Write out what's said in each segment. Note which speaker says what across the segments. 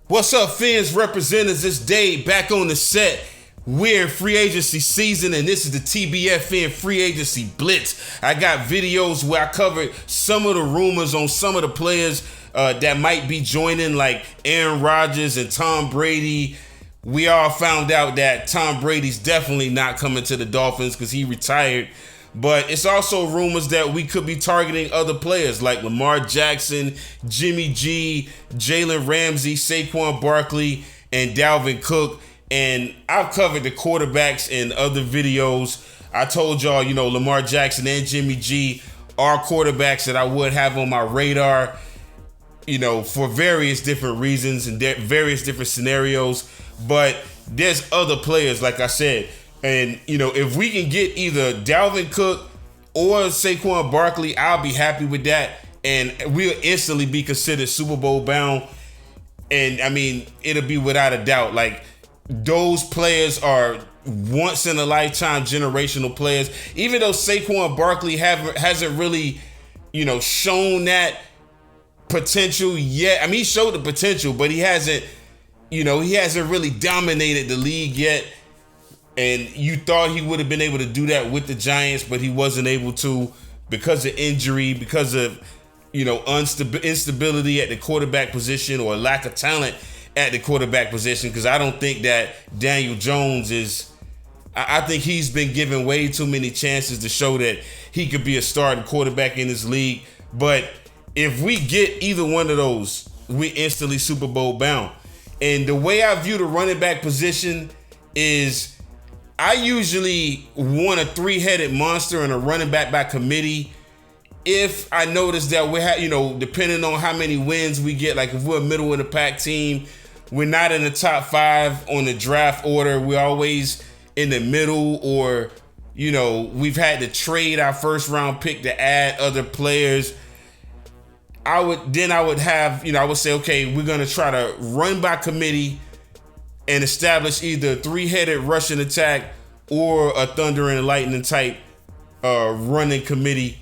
Speaker 1: What's up, fans, representatives? This day back on the set. We're in free agency season, and this is the TBFN Free Agency Blitz. I got videos where I covered some of the rumors on some of the players that might be joining, like Aaron Rodgers and Tom Brady. We all found out that Tom Brady's definitely not coming to the Dolphins because he retired. But it's also rumors that we could be targeting other players like Lamar Jackson, Jimmy G, Jalen Ramsey, Saquon Barkley, and Dalvin Cook. And I've covered the quarterbacks in other videos. I told y'all, Lamar Jackson and Jimmy G are quarterbacks that I would have on my radar, for various different reasons and various different scenarios. But there's other players, like I said. And, if we can get either Dalvin Cook or Saquon Barkley, I'll be happy with that. And we'll instantly be considered Super Bowl bound. And, it'll be without a doubt. Like, those players are once-in-a-lifetime generational players. Even though Saquon Barkley hasn't really, shown that potential yet. He showed the potential, but he hasn't really dominated the league yet. And you thought he would have been able to do that with the Giants, but he wasn't able to because of injury, because of, instability at the quarterback position or lack of talent at the quarterback position. Because I don't think that Daniel Jones is – I think he's been given way too many chances to show that he could be a starting quarterback in this league. But if we get either one of those, we instantly Super Bowl bound. And the way I view the running back position is – I usually want a three-headed monster and a running back by committee. If I notice that we're, depending on how many wins we get, like if we're a middle of the pack team, we're not in the top 5 on the draft order. We're always in the middle, or, we've had to trade our first round pick to add other players. I would say, okay, we're going to try to run by committee and establish either a three-headed rushing attack or a thunder and lightning type running committee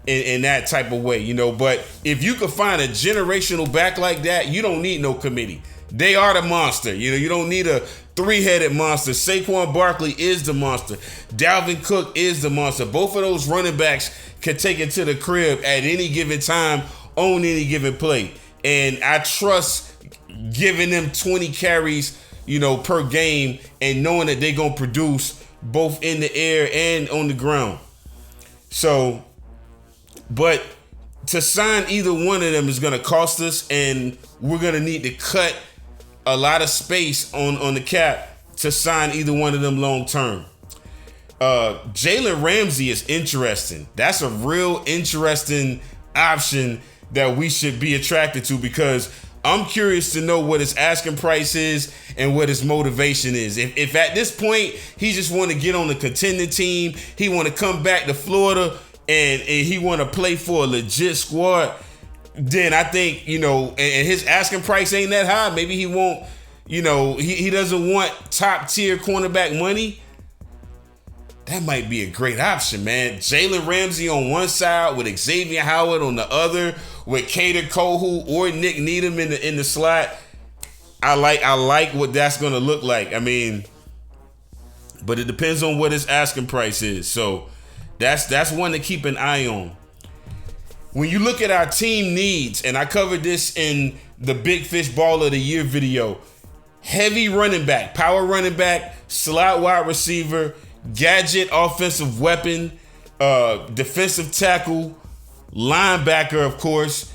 Speaker 1: in that type of way, But if you could find a generational back like that, you don't need no committee. They are the monster. You don't need a three-headed monster. Saquon Barkley is the monster. Dalvin Cook is the monster. Both of those running backs can take it to the crib at any given time on any given play. And I trust giving them 20 carries per game and knowing that they're going to produce both in the air and on the ground. So, but to sign either one of them is going to cost us, and we're going to need to cut a lot of space on the cap to sign either one of them long term. Jalen Ramsey is interesting. That's a real interesting option that we should be attracted to, because I'm curious to know what his asking price is and what his motivation is. If at this point he just want to get on the contending team, he want to come back to Florida and he want to play for a legit squad, then I think, and his asking price ain't that high. Maybe he won't, he doesn't want top tier cornerback money. That might be a great option, man. Jalen Ramsey on one side with Xavier Howard on the other, with Kader Kohu or Nick Needham in the slot. I like what that's gonna look like. But it depends on what his asking price is. So that's one to keep an eye on. When you look at our team needs, and I covered this in the Big Fish Ball of the Year video, heavy running back, power running back, slot wide receiver, gadget offensive weapon, defensive tackle, linebacker, of course,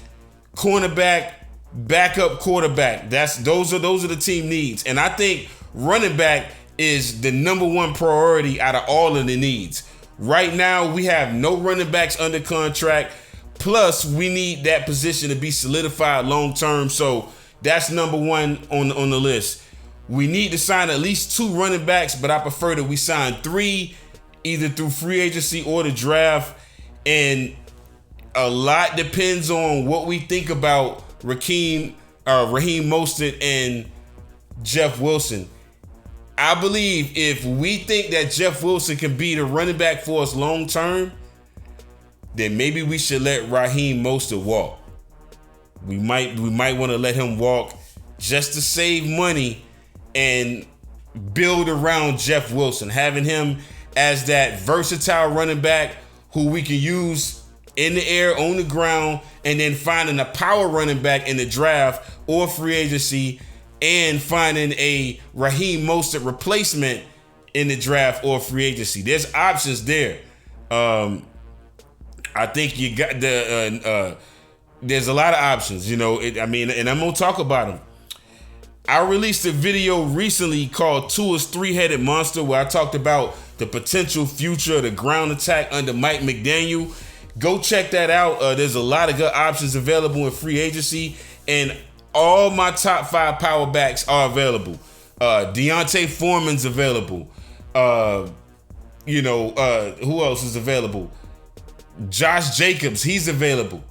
Speaker 1: cornerback, backup quarterback. Those are the team needs. And I think running back is the number one priority out of all of the needs. Right now, we have no running backs under contract. Plus, we need that position to be solidified long term. So that's number one on the list. We need to sign at least 2 running backs, but I prefer that we sign 3, either through free agency or the draft. And a lot depends on what we think about Raheem Mostert and Jeff Wilson. I believe if we think that Jeff Wilson can be the running back for us long term, then maybe we should let Raheem Mostert walk. We might want to let him walk just to save money and build around Jeff Wilson, having him as that versatile running back who we can use in the air, on the ground, and then finding a power running back in the draft or free agency and finding a Raheem Mostert replacement in the draft or free agency. There's options there. I think you got there's a lot of options, and I'm going to talk about them. I released a video recently called Tua's Three-Headed Monster, where I talked about the potential future of the ground attack under Mike McDaniel. Go check that out. There's a lot of good options available in free agency, and all my top 5 power backs are available. Deontay Foreman's available. Who else is available? Josh Jacobs, he's available.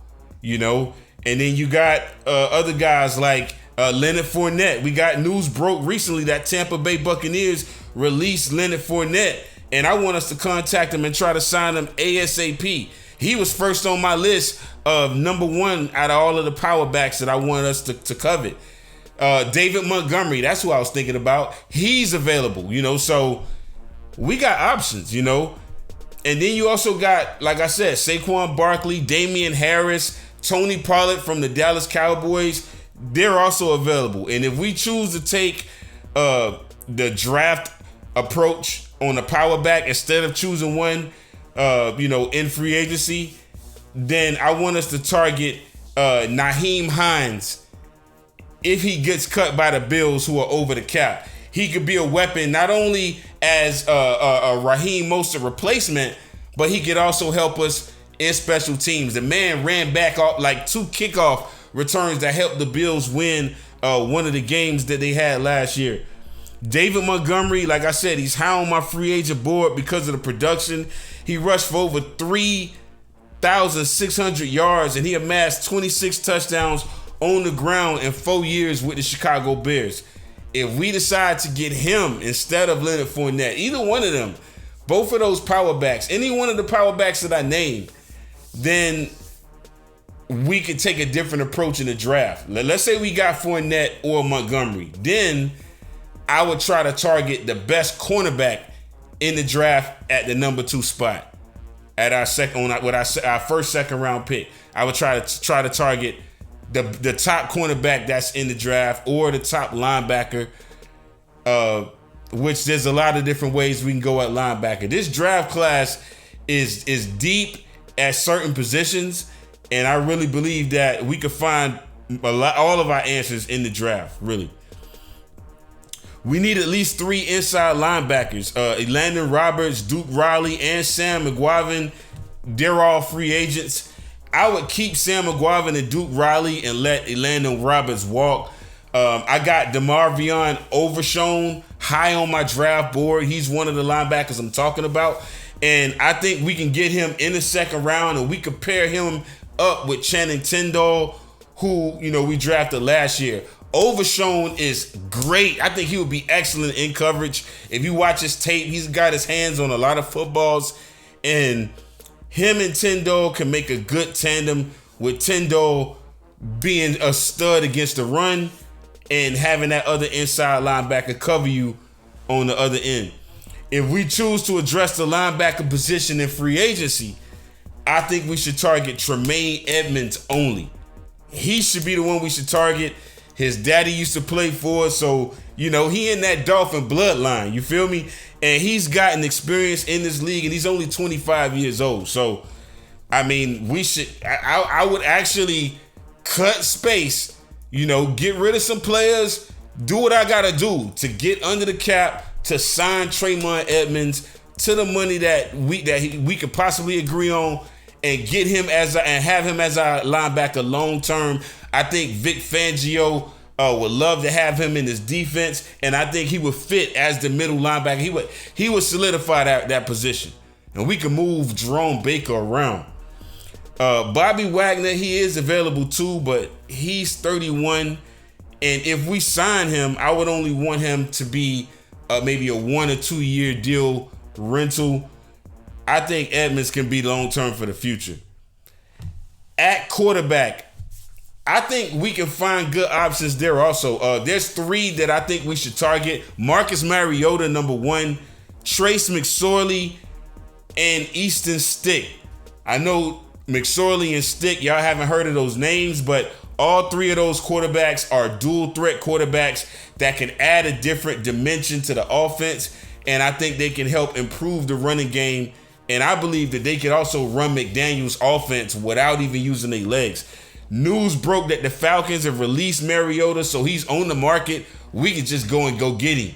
Speaker 1: And then you got other guys like Leonard Fournette. We got news broke recently that Tampa Bay Buccaneers released Leonard Fournette, and I want us to contact him and try to sign him ASAP. He was first on my list of number 1 out of all of the power backs that I want us to covet. David Montgomery, that's who I was thinking about. He's available, so we got options, And then you also got, like I said, Saquon Barkley, Damian Harris, Tony Pollard from the Dallas Cowboys. They're also available. And if we choose to take the draft approach on the power back instead of choosing one, in free agency, then I want us to target Nyheim Hines if he gets cut by the Bills, who are over the cap. He could be a weapon not only as a Raheem Mostert replacement, but he could also help us in special teams. The man ran back off like 2 kickoff returns that helped the Bills win one of the games that they had last year. David Montgomery, like I said, he's high on my free agent board because of the production. He rushed for over 3,600 yards, and he amassed 26 touchdowns on the ground in 4 years with the Chicago Bears. If we decide to get him instead of Leonard Fournette, either one of them, both of those power backs, any one of the power backs that I named, then we could take a different approach in the draft. Let's say we got Fournette or Montgomery. Then I would try to target the best cornerback in the draft at the number 2 spot at our first second round pick. I would try to target the top cornerback that's in the draft or the top linebacker, which there's a lot of different ways we can go at linebacker. This draft class is deep at certain positions, and I really believe that we could find all of our answers in the draft, really. We need at least 3 inside linebackers. Landon Roberts, Duke Riley, and Sam McGuavin. They're all free agents. I would keep Sam McGuavin and Duke Riley and let Landon Roberts walk. I got DeMarvion Overshown high on my draft board. He's one of the linebackers I'm talking about. And I think we can get him in the second round, and we could pair him up with Channing Tindall, who, we drafted last year. Overshown is great. I think he would be excellent in coverage. If you watch his tape, he's got his hands on a lot of footballs, and him and Tindall can make a good tandem, with Tindall being a stud against the run and having that other inside linebacker cover you on the other end. If we choose to address the linebacker position in free agency, I think we should target Tremaine Edmonds only. He should be the one we should target. His daddy used to play for us, so, he in that Dolphin bloodline, you feel me? And he's gotten experience in this league, and he's only 25 years old. So, we should, I would actually cut space, get rid of some players, do what I got to do to get under the cap, to sign Tremaine Edmonds to the money that we could possibly agree on, and get him and have him as our linebacker long term. I think Vic Fangio would love to have him in his defense, and I think he would fit as the middle linebacker. He would solidify that position, and we can move Jerome Baker around. Bobby Wagner, he is available too, but he's 31, and if we sign him, I would only want him to be maybe a 1 or 2 year deal rental. I think Edmonds can be long term for the future. At quarterback, I think we can find good options there also. There's 3 that I think we should target. Marcus Mariota, number 1. Trace McSorley and Easton Stick. I know McSorley and Stick, y'all haven't heard of those names, but all 3 of those quarterbacks are dual threat quarterbacks that can add a different dimension to the offense, and I think they can help improve the running game, and I believe that they could also run McDaniel's offense without even using their legs. News broke that the Falcons have released Mariota, so he's on the market. We could just go get him.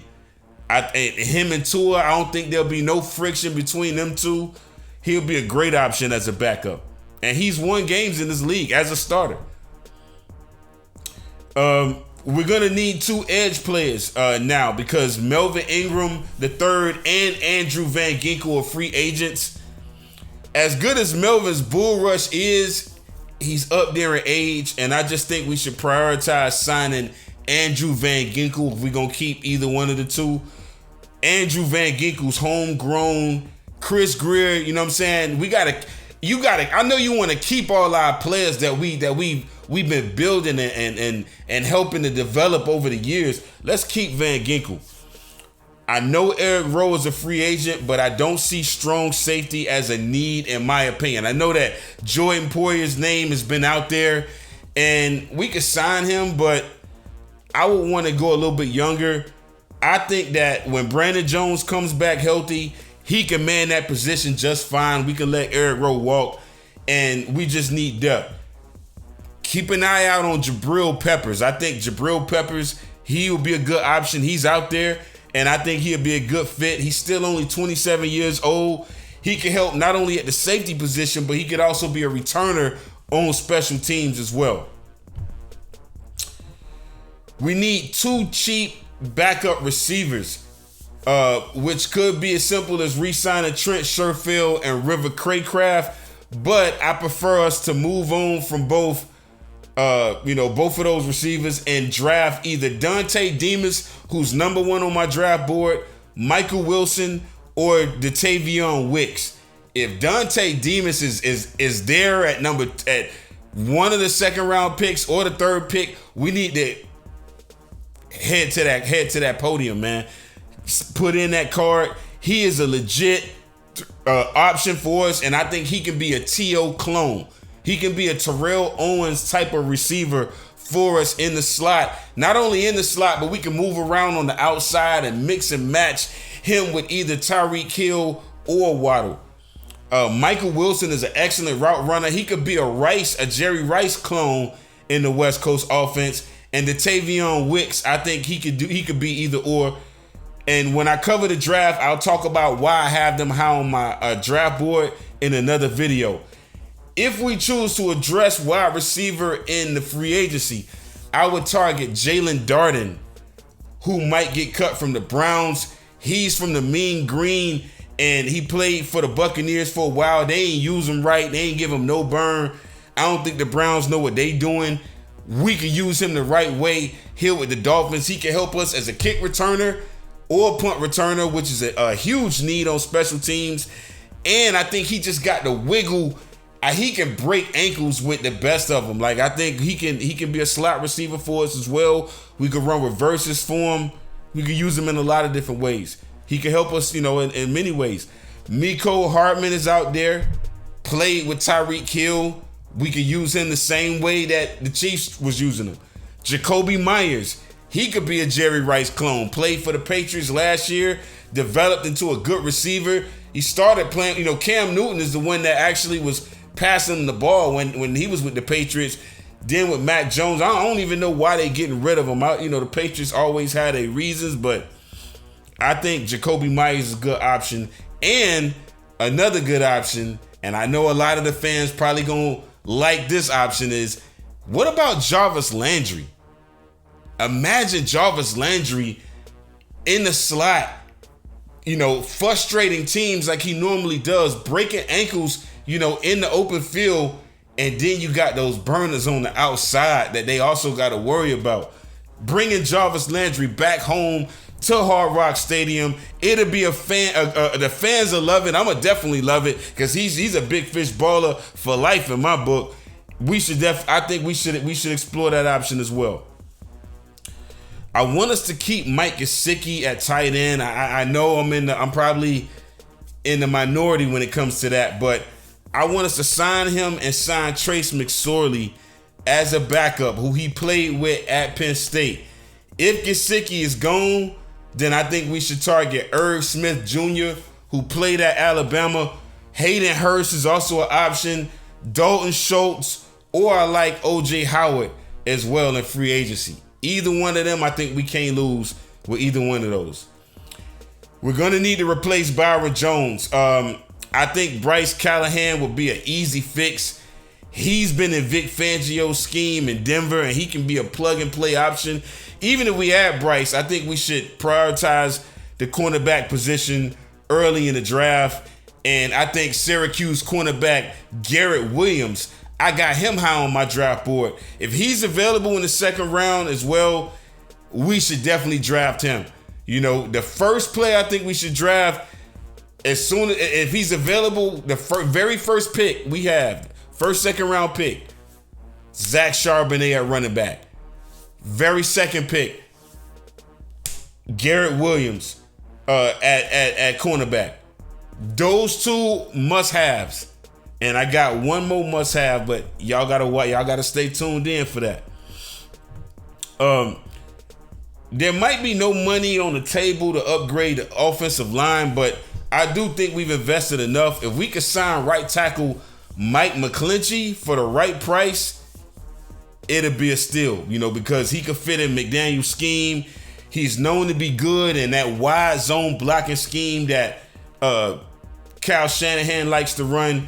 Speaker 1: Him and Tua, I don't think there'll be no friction between them two. He'll be a great option as a backup. And he's won games in this league as a starter. We're going to need 2 edge players now because Melvin Ingram III and Andrew Van Ginkel are free agents. As good as Melvin's bull rush is, he's up there in age, and I just think we should prioritize signing Andrew Van Ginkel if we're going to keep either one of the 2. Andrew Van Ginkel's homegrown. Chris Greer, you know what I'm saying? I know you want to keep all our players that we've been building and helping to develop over the years. Let's keep Van Ginkel. I know Eric Rowe is a free agent, but I don't see strong safety as a need, in my opinion. I know that Jordan Poyer's name has been out there, and we could sign him, but I would want to go a little bit younger. I think that when Brandon Jones comes back healthy, he can man that position just fine. We can let Eric Rowe walk, and we just need depth. Keep an eye out on Jabril Peppers. I think Jabril Peppers, he will be a good option. He's out there. And I think he'll be a good fit. He's still only 27 years old. He can help not only at the safety position, but he could also be a returner on special teams as well. We need 2 cheap backup receivers, which could be as simple as re-signing Trent Sherfield and River Craycraft. But I prefer us to move on from both of those receivers and draft either Dante Demas, who's number 1 on my draft board, Michael Wilson, or Datavion Wicks. If Dante Demas is there at one of the 2nd round picks or the 3rd pick, we need to head to that podium, man. Put in that card. He is a legit option for us, and I think he can be a T.O. clone. He can be a Terrell Owens type of receiver for us in the slot. Not only in the slot, but we can move around on the outside and mix and match him with either Tyreek Hill or Waddle. Michael Wilson is an excellent route runner. He could be a Jerry Rice clone in the West Coast offense. And Datavion Wicks, I think he could be either or. And when I cover the draft, I'll talk about why I have them high on my draft board in another video. If we choose to address wide receiver in the free agency, I would target Jalen Darden, who might get cut from the Browns. He's from the Mean Green, and he played for the Buccaneers for a while. They ain't use him right. They ain't give him no burn. I don't think the Browns know what they doing. We can use him the right way here with the Dolphins. He can help us as a kick returner or punt returner, which is a huge need on special teams. And I think he just got the wiggle. He can break ankles with the best of them. Like, I think he can be a slot receiver for us as well. We could run reverses for him. We could use him in a lot of different ways. He can help us, in many ways. Mecole Hardman is out there. Played with Tyreek Hill. We could use him the same way that the Chiefs was using him. Jacoby Myers. He could be a Jerry Rice clone. Played for the Patriots last year. Developed into a good receiver. He started playing, Cam Newton is the one that actually was passing the ball when he was with the Patriots. Then with Mac Jones, I don't even know why they getting rid of him. The Patriots always had their reasons, but I think Jacoby Myers is a good option. And another good option, and I know a lot of the fans probably gonna like this option, is what about Jarvis Landry? Imagine Jarvis Landry in the slot, frustrating teams like he normally does, breaking ankles, in the open field, and then you got those burners on the outside that they also got to worry about. Bringing Jarvis Landry back home to Hard Rock Stadium, it'll be a fan. The fans will love it. I'm gonna definitely love it because he's a big fish baller for life in my book. I think we should explore that option as well. I want us to keep Mike Gesicki at tight end. I know I'm probably in the minority when it comes to that, but I want us to sign him and sign Trace McSorley as a backup who he played with at Penn State. If Gesicki is gone, then I think we should target Irv Smith Jr., who played at Alabama. Hayden Hurst is also an option. Dalton Schultz, or I like O.J. Howard as well in free agency. Either one of them, I think we can't lose with either one of those. We're going to need to replace Byron Jones. I think Bryce Callahan will be an easy fix. He's been in Vic Fangio's scheme in Denver, and he can be a plug-and-play option. Even if we add Bryce, I think we should prioritize the cornerback position early in the draft. And I think Syracuse cornerback Garrett Williams, I got him high on my draft board. If he's available in the second round as well, we should definitely draft him. You know, the first player I think we should draft if he's available, the very first pick we have, first, second round pick, Zach Charbonnet at running back. Very second pick, Garrett Williams at cornerback. Those two must-haves. And I got one more must-have, but y'all gotta stay tuned in for that. There might be no money on the table to upgrade the offensive line, but I do think we've invested enough. If we could sign right tackle Mike McClinchy for the right price, it'll be a steal, because he could fit in McDaniel's scheme. He's known to be good in that wide zone blocking scheme that Kyle Shanahan likes to run.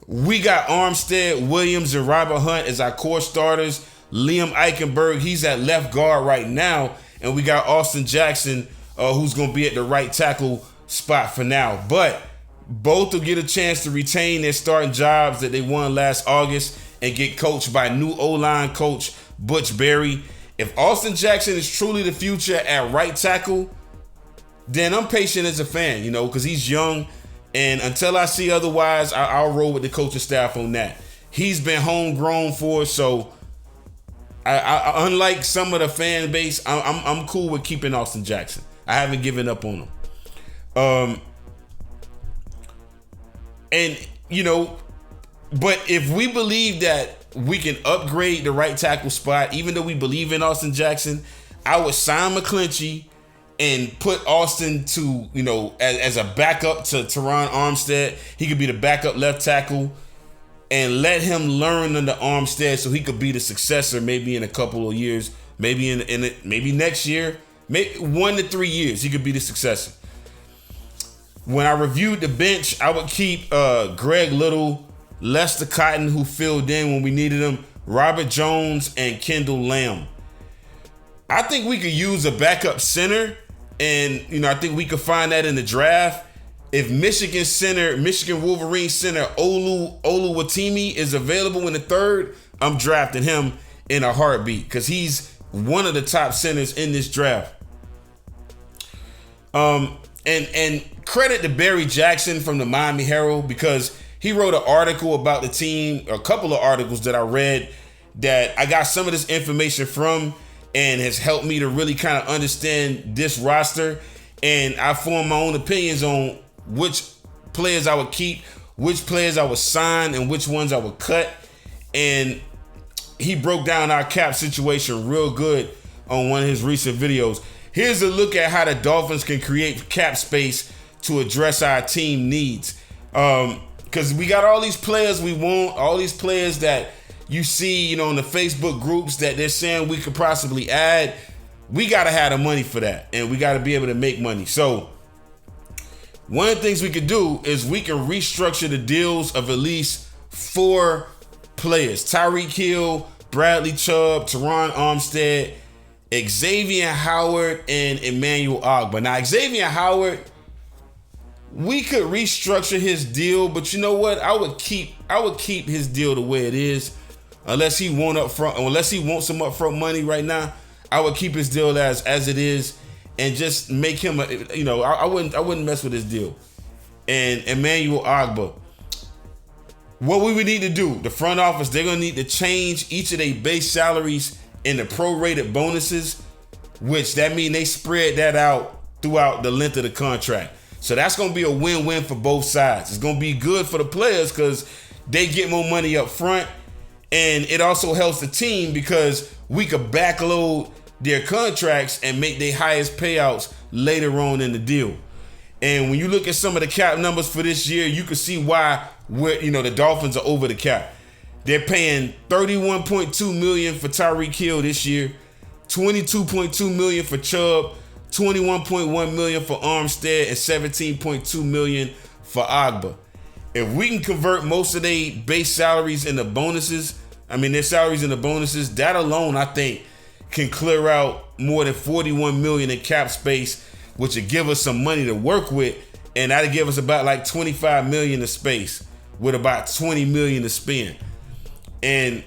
Speaker 1: We got Armstead, Williams, and Robert Hunt as our core starters. Liam Eichenberg, he's at left guard right now. And we got Austin Jackson, who's going to be at the right tackle spot for now. But both will get a chance to retain their starting jobs that they won last August and get coached by new O-line coach Butch Berry. If Austin Jackson is truly the future at right tackle, then I'm patient as a fan, because he's young. And until I see otherwise, I'll roll with the coaching staff on that. He's been homegrown for us, so I unlike some of the fan base, I'm cool with keeping Austin Jackson. I haven't given up on him. But if we believe that we can upgrade the right tackle spot, even though we believe in Austin Jackson, I would sign McClinchy and put Austin to, as a backup to Teron Armstead. He could be the backup left tackle and let him learn under Armstead so he could be the successor maybe in a couple of years, maybe maybe next year, maybe 1 to 3 years, he could be the successor. When I reviewed the bench, I would keep Greg Little, Lester Cotton, who filled in when we needed him, Robert Jones, and Kendall Lamb. I think we could use a backup center, and I think we could find that in the draft. If Michigan Wolverine center Olu Watimi is available in the third, I'm drafting him in a heartbeat because he's one of the top centers in this draft. And credit to Barry Jackson from the Miami Herald, because he wrote an article about the team, a couple of articles that I read that I got some of this information from, and has helped me to really kind of understand this roster. And I formed my own opinions on which players I would keep, which players I would sign, and which ones I would cut. And he broke down our cap situation real good on one of his recent videos. Here's a look at how the Dolphins can create cap space to address our team needs. Because we got all these players we want, all these players that you see, in the Facebook groups that they're saying we could possibly add. We got to have the money for that, and we got to be able to make money. So one of the things we could do is we can restructure the deals of at least 4 players: Tyreek Hill, Bradley Chubb, Teron Armstead, Xavier Howard, and Emmanuel Ogbah. Now, Xavier Howard, we could restructure his deal, but you know what? I would keep his deal the way it is, unless he wants some upfront money right now. I would keep his deal as it is, and just make him I wouldn't mess with his deal. And Emmanuel Ogbah, what we would need to do, the front office, they're gonna need to change each of their base salaries into prorated bonuses, which that means they spread that out throughout the length of the contract. So that's gonna be a win-win for both sides. It's gonna be good for the players because they get more money up front, and it also helps the team because we could backload their contracts and make their highest payouts later on in the deal. And when you look at some of the cap numbers for this year, you can see why the Dolphins are over the cap. They're paying $31.2 million for Tyreek Hill this year, $22.2 million for Chubb, $21.1 million for Armstead, and $17.2 million for Ogbah. If we can convert most of their base salaries into bonuses, their salaries into bonuses, that alone, I think, can clear out more than $41 million in cap space, which would give us some money to work with, and that'll give us about like $25 million of space with about $20 million to spend. And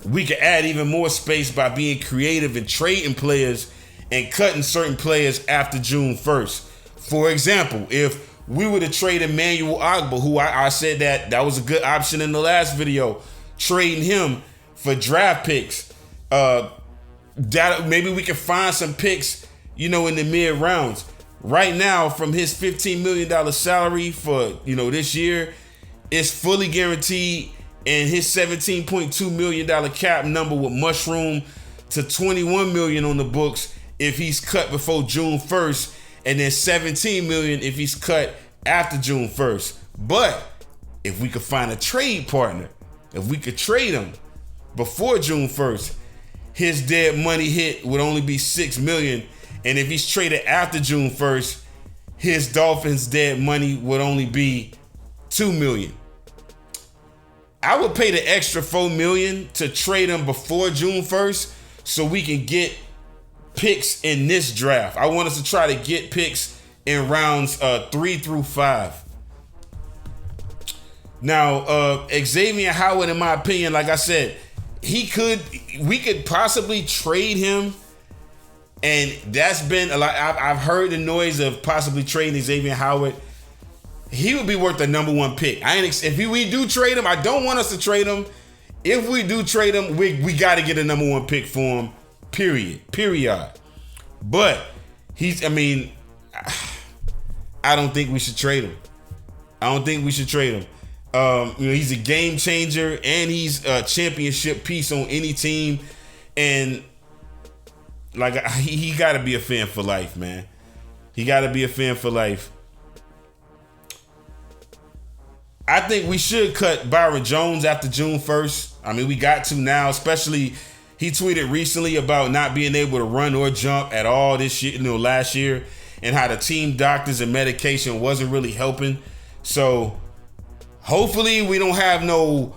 Speaker 1: we could add even more space by being creative and trading players and cutting certain players after June 1st. For example, if we were to trade Emmanuel Ogbah, who I said that was a good option in the last video, trading him for draft picks, that maybe we can find some picks, in the mid rounds. Right now, from his $15 million salary for, this year, it's fully guaranteed, and his $17.2 million cap number would mushroom to $21 million on the books if he's cut before June 1st, and then $17 million if he's cut after June 1st. But if we could find a trade partner, if we could trade him before June 1st, his dead money hit would only be $6 million. And if he's traded after June 1st, his Dolphins dead money would only be $2 million. I would pay the extra $4 million to trade him before June 1st so we can get picks in this draft. I want us to try to get picks in rounds 3 through 5. Now, Xavier Howard, in my opinion, like I said, we could possibly trade him, and that's been a lot. I've heard the noise of possibly trading Xavier Howard. He would be worth the number 1 pick. If we do trade him, I don't want us to trade him. If we do trade him, we got to get a number 1 pick for him. Period. But I don't think we should trade him. He's a game changer, and he's a championship piece on any team, and he got to be a fan for life, man. He got to be a fan for life. I think we should cut Byron Jones after June 1st. We got to now, especially he tweeted recently about not being able to run or jump at all this year, last year, and how the team doctors and medication wasn't really helping. So hopefully we don't have no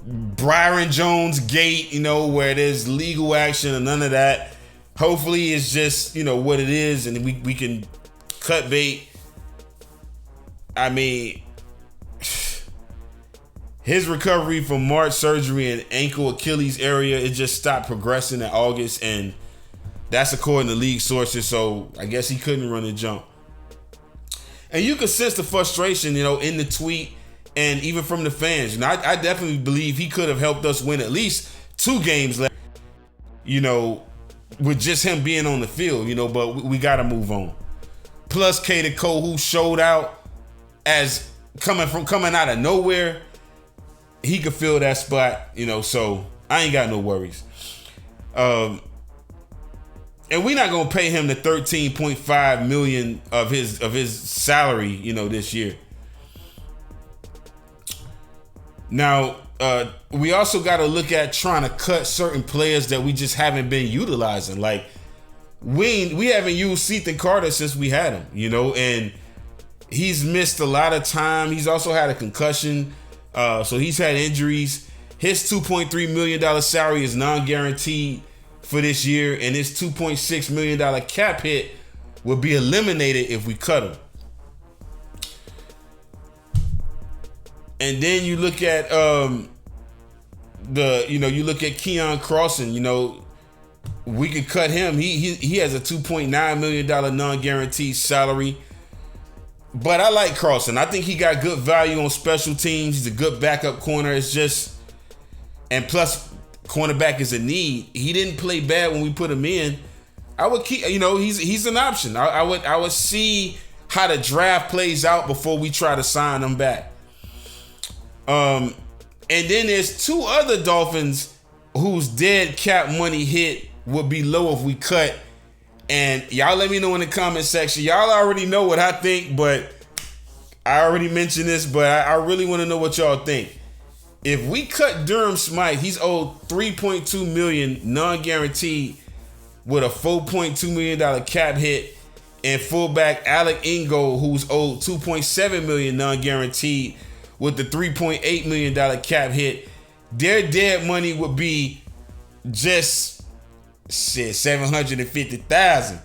Speaker 1: Byron Jones gate, where there's legal action and none of that. Hopefully it's just, what it is, and we can cut bait. His recovery from March surgery and ankle Achilles area, it just stopped progressing in August, and that's according to league sources, so I guess he couldn't run and jump. And you can sense the frustration, in the tweet and even from the fans. I definitely believe he could have helped us win at least 2 games left, with just him being on the field, but we got to move on. Plus, Kader Cole, who showed out as coming out of nowhere, he could fill that spot, so I ain't got no worries. And we're not gonna pay him the $13.5 million of his salary, this year. Now, we also got to look at trying to cut certain players that we just haven't been utilizing. Like we haven't used Ethan Carter since we had him, and he's missed a lot of time. He's also had a concussion. So he's had injuries. His $2.3 million salary is non-guaranteed for this year, and his $2.6 million cap hit will be eliminated if we cut him. And then you look at you look at Keon Crossan. We could cut him. He has a $2.9 million non-guaranteed salary. But I like Carlson. I think he got good value on special teams. He's a good backup corner. It's just, and plus, cornerback is a need. He didn't play bad when we put him in. I would keep, he's an option. I would see how the draft plays out before we try to sign him back. And then there's two other Dolphins whose dead cap money hit would be low if we cut. And y'all let me know in the comment section. Y'all already know what I think, but I already mentioned this, but I really want to know what y'all think. If we cut Durham Smythe, he's owed $3.2 million non-guaranteed with a $4.2 million cap hit, and fullback Alec Ingold, who's owed $2.7 million non-guaranteed with the $3.8 million cap hit. Their dead money would be just $750,000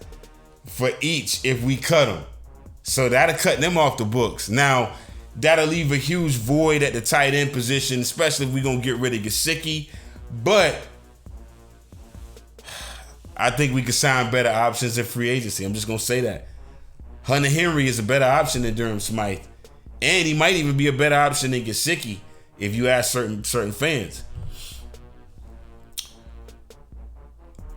Speaker 1: for each if we cut them. So that'll cut them off the books. Now, that'll leave a huge void at the tight end position, especially if we're going to get rid of Gesicki. But I think we could sign better options in free agency. I'm just going to say that. Hunter Henry is a better option than Durham Smythe. And he might even be a better option than Gesicki if you ask certain fans.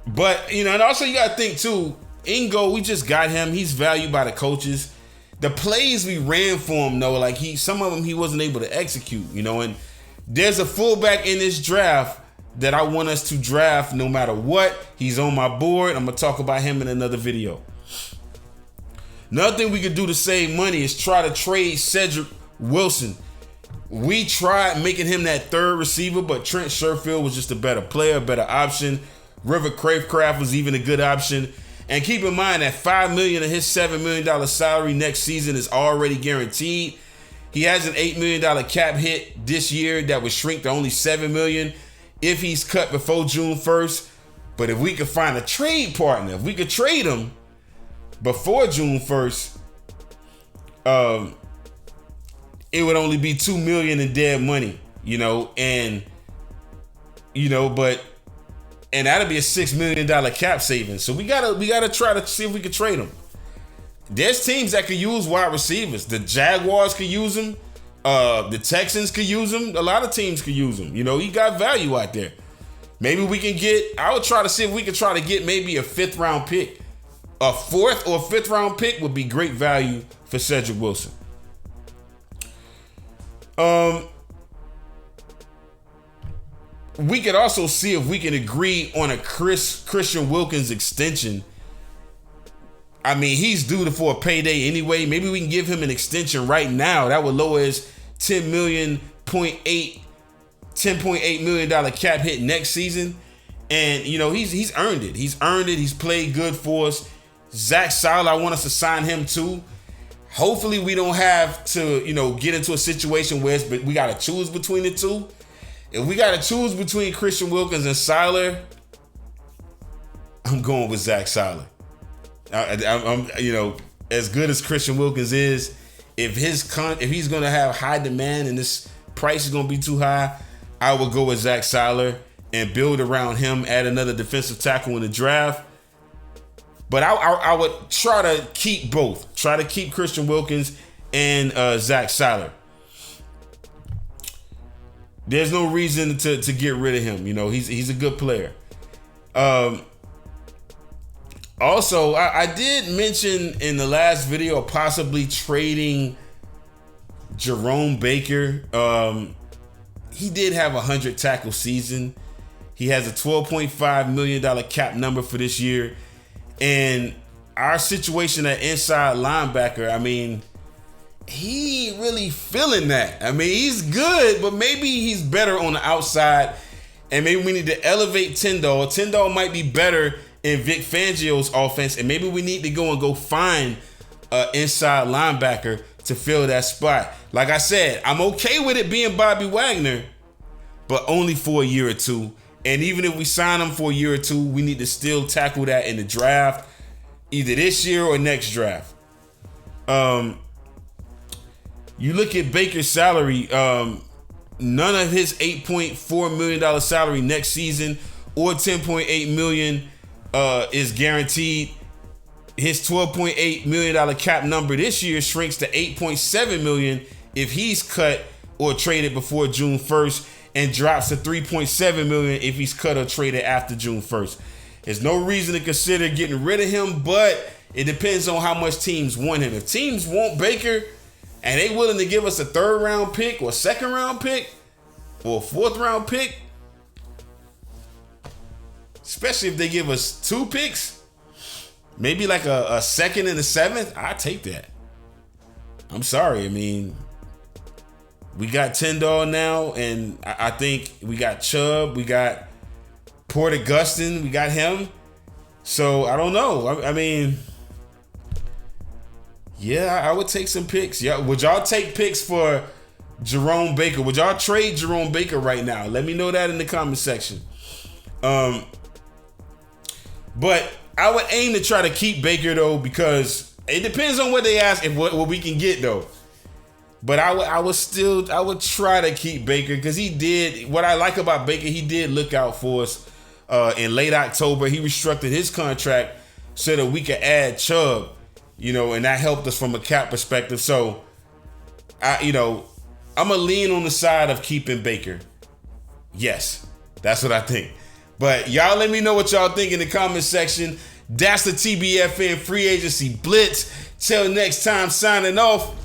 Speaker 1: But, and also you got to think too, Ingo, we just got him. He's valued by the coaches. The plays we ran for him, though, like some of them he wasn't able to execute, and there's a fullback in this draft that I want us to draft no matter what. He's on my board. I'm going to talk about him in another video. Another thing we could do to save money is try to trade Cedric Wilson. We tried making him that third receiver, but Trent Sherfield was just a better player, a better option. River Craycraft was even a good option. And keep in mind that $5 million of his $7 million salary next season is already guaranteed. He has an $8 million cap hit this year that would shrink to only $7 million if he's cut before June 1st. But if we could find a trade partner, if we could trade him before June 1st, it would only be $2 million in dead money, and that'll be a $6 million cap savings. So we gotta try to see if we can trade them. There's teams that could use wide receivers. The Jaguars could use them. The Texans could use them. A lot of teams could use them. He got value out there. Maybe we can I would try to see if we could try to get maybe a 5th round pick. A 4th or 5th round pick would be great value for Cedric Wilson. We could also see if we can agree on a Christian Wilkins extension. I mean, he's due for a payday anyway. Maybe we can give him an extension right now. That would lower his $10.8 million cap hit next season. And, he's earned it. He's earned it. He's played good for us. Zach Seiler, I want us to sign him too. Hopefully we don't have to, get into a situation where we got to choose between the two. If we got to choose between Christian Wilkins and Seiler, I'm going with Zach Seiler. I'm as good as Christian Wilkins is, if he's going to have high demand and this price is going to be too high, I would go with Zach Seiler and build around him, add another defensive tackle in the draft. But I would try to keep both. Try to keep Christian Wilkins and Zach Seiler. There's no reason to get rid of him. He's a good player. Also, I did mention in the last video possibly trading Jerome Baker. He did have a 100 tackle season. He has a $12.5 million cap number for this year. And our situation at inside linebacker, I mean, he really feeling that. I mean, he's good, but maybe he's better on the outside. And maybe we need to elevate Tyndall. Tyndall might be better in Vic Fangio's offense. And maybe we need to go find an inside linebacker to fill that spot. Like I said, I'm okay with it being Bobby Wagner, but only for a year or two. And even if we sign him for a year or two, we need to still tackle that in the draft, either this year or next draft. You look at Baker's salary, none of his $8.4 million salary next season or $10.8 million is guaranteed. his $12.8 million cap number this year shrinks to $8.7 million if he's cut or traded before June 1st, and drops to $3.7 million if he's cut or traded after June 1st. There's no reason to consider getting rid of him, but it depends on how much teams want him. If teams want Baker and they willing to give us a 3rd round pick or a 2nd round pick or a 4th round pick, especially if they give us 2 picks, maybe like a 2nd and a 7th, I take that. I'm sorry. I mean, we got Tyndall now, and I think we got Chubb, we got Port Augustine, we got him. So I don't know. I mean, yeah, I would take some picks. Yeah, would y'all take picks for Jerome Baker? Would y'all trade Jerome Baker right now? Let me know that in the comment section. But I would aim to try to keep Baker though, because it depends on what they ask and what we can get though. But I would try to keep Baker, because he did what I like about Baker. He did look out for us in late October. He restructured his contract so that we could add Chubb, and that helped us from a cap perspective. So I'm gonna lean on the side of keeping Baker. Yes, that's what I think. But y'all let me know what y'all think in the comment section. That's the TBFN Free Agency Blitz. Till next time, signing off.